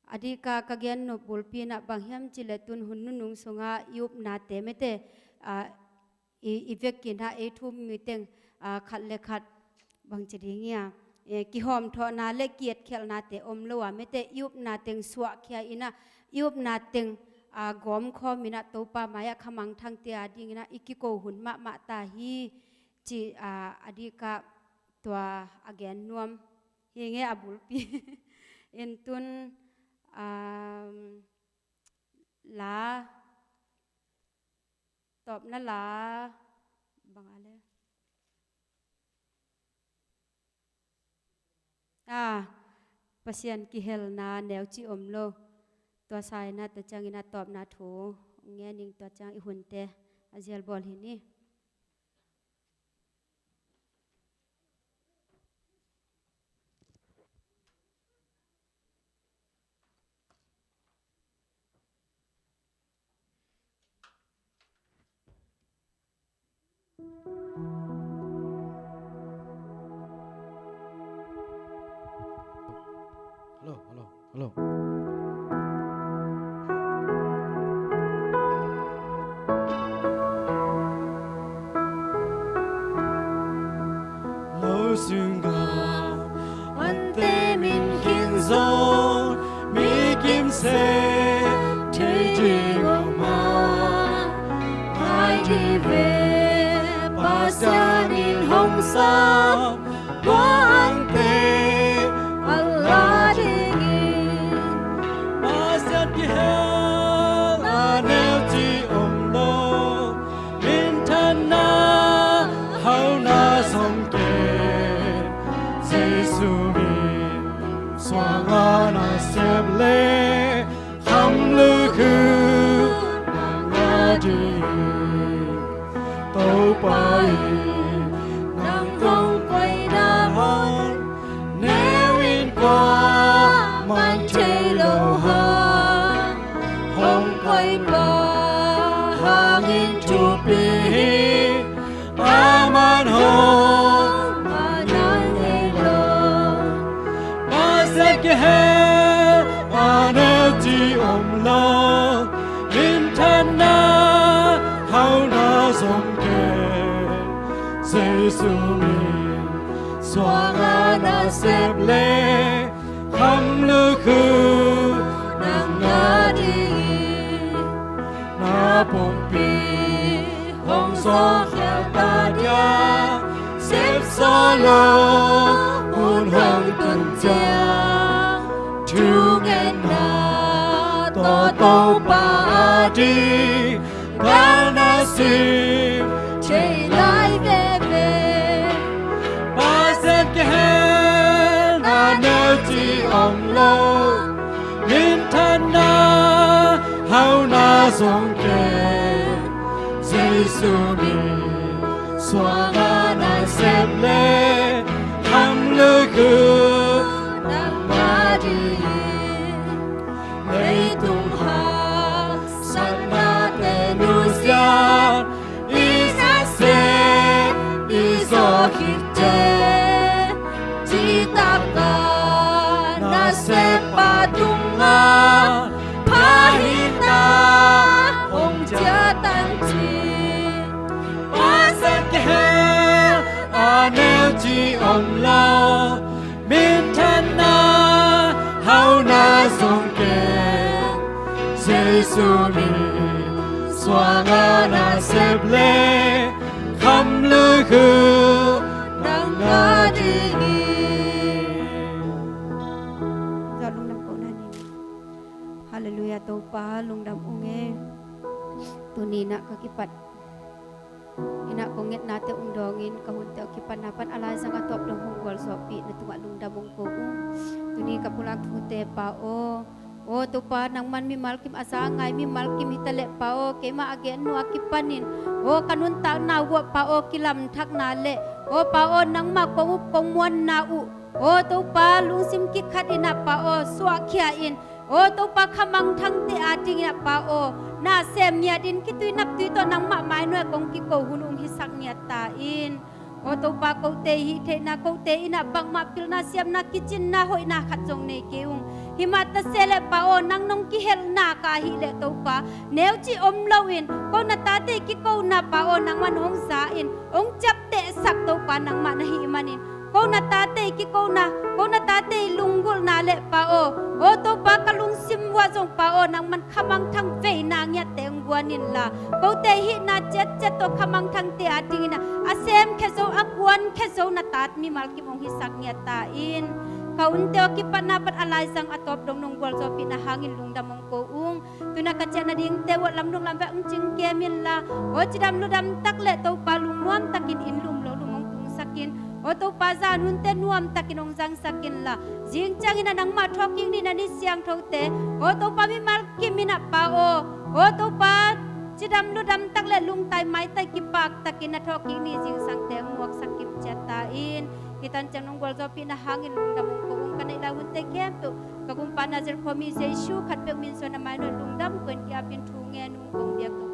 adika kagyan no bulpi na bangham chiletun hununung songa yup na temete ivek na ethum miteng khat le khat bang chiringia ki hom tho na le kiet khel na te omlowa mete yup na teng suwa khia ina yup na teng gom kho mina topa maya khamang thang te ading ina ikiko hun ma ta hi chi adika tua again nuam hinge abulpi entun lá tọp na lá bằng ale pasien ki hel na neo chi omlo tua sai na ta chang ina tọp na thu nghe ning tua chang I hun te azial bol hi ni Hello. Lâu xương gà anh tê mình khiến gió mi kim xe thế gì mà hai đi về ba xa nhìn hồng sa quá anh tê Allah đi lệ khăm lư khư nàng ngã đi tàu bay nàng không quay đa hơn nếu in qua mang chơi lâu hơn không quay qua hàng in chụp đi aman hồn mà nói nghe lời mà sẽ kể om lo in thân na hao na sông kề Giêsu mình xóa ngã na xếp lệ khăm lư khư nàng ngã đi na bông pi hong gió khẽ ta dia xếp gió lo buồn hồng tuần cha chú nghe na tàu ba đi ga na sim chạy lại về ba sen ke na nêu chi ông lo min thân na hao na sông kề Giêsu mình xóa ga na xếp lệ thăm lư khư nàng ba đi lấy tung hạ sát na te nusia isa se iso khite chi ta ka na se pa tung nga pha hi na hong cha tan chi pa sa ke anel chi om la min thân na hao na song ke Giêsu mình xóa ngã na xếp lệ khăm lư khư nàng ngã đi Dạ lung đam cổ na ni Hallelujah to pa lung đam unge tu ni na ka kipat ina ko nget na te ungdongin ka hun te kipan napan ala sanga top dong hungol sopi na tunga lung dam ko tu ni ka pulang tu te pa o tu pa nang man mi malkim asa ngai mi malkim hitale pa o kema again nu akipanin o kanun ta na wa pa o kilam thak na le o pa o nang ma ko pong muan na u o tu pa lung sim ki khat ina pa o swa khia in o tu pa khamang thang te ating ina pa o na sem nya din ki tui nap tui to nang ma mai no kong ki ko hunung hi sak nya ta in o tu pa ko te hi the na ko te ina bang ma pil na siam na kitchen na hoi na khat jong nei keung หิมาตะเซเลปาโอนังนงกิเฮลนากาฮิเลโตปาเนวจิอมลาวินก็นาตาเตกิโกนาปาโอนังมันองซาอินองจับเตสักโตปานังมานะฮิมันินko na tate ki ko na tate lunggul na le pa o to pa kalung simwa jong pa o nang man khamang thang ve na nya teng guanin la ko te hi na chet chet to khamang thang te ating na asem khezo akwan khezo na tat mi mal ki mong hisak nya ta in kaun te ki panapat alai sang atop dong nong gol so pinahangin lungdam mong ko ung tuna ka chana ding te wat lam dong lam ba ung ching ke min la o chidam ludam tak le to pa lung nuam takin in lum lo lumong tung sakin o to pa za nun te nuam takinong jang sakin la jing chang ina nang ma thoking ni na ni siang thote o to pa mi mal ki mina pa o to pa chidam ludam tak le lung tai mai tai ki pak takin na thoking ni jing sang te muak sakip chata in kitan chang nong gol zo pinahangin lungdam ko ung kanai la hun te kem tu kagum pa nazar ko mi se shu khat pe min so na mai no lungdam kon ki apin thu nge nung kong biak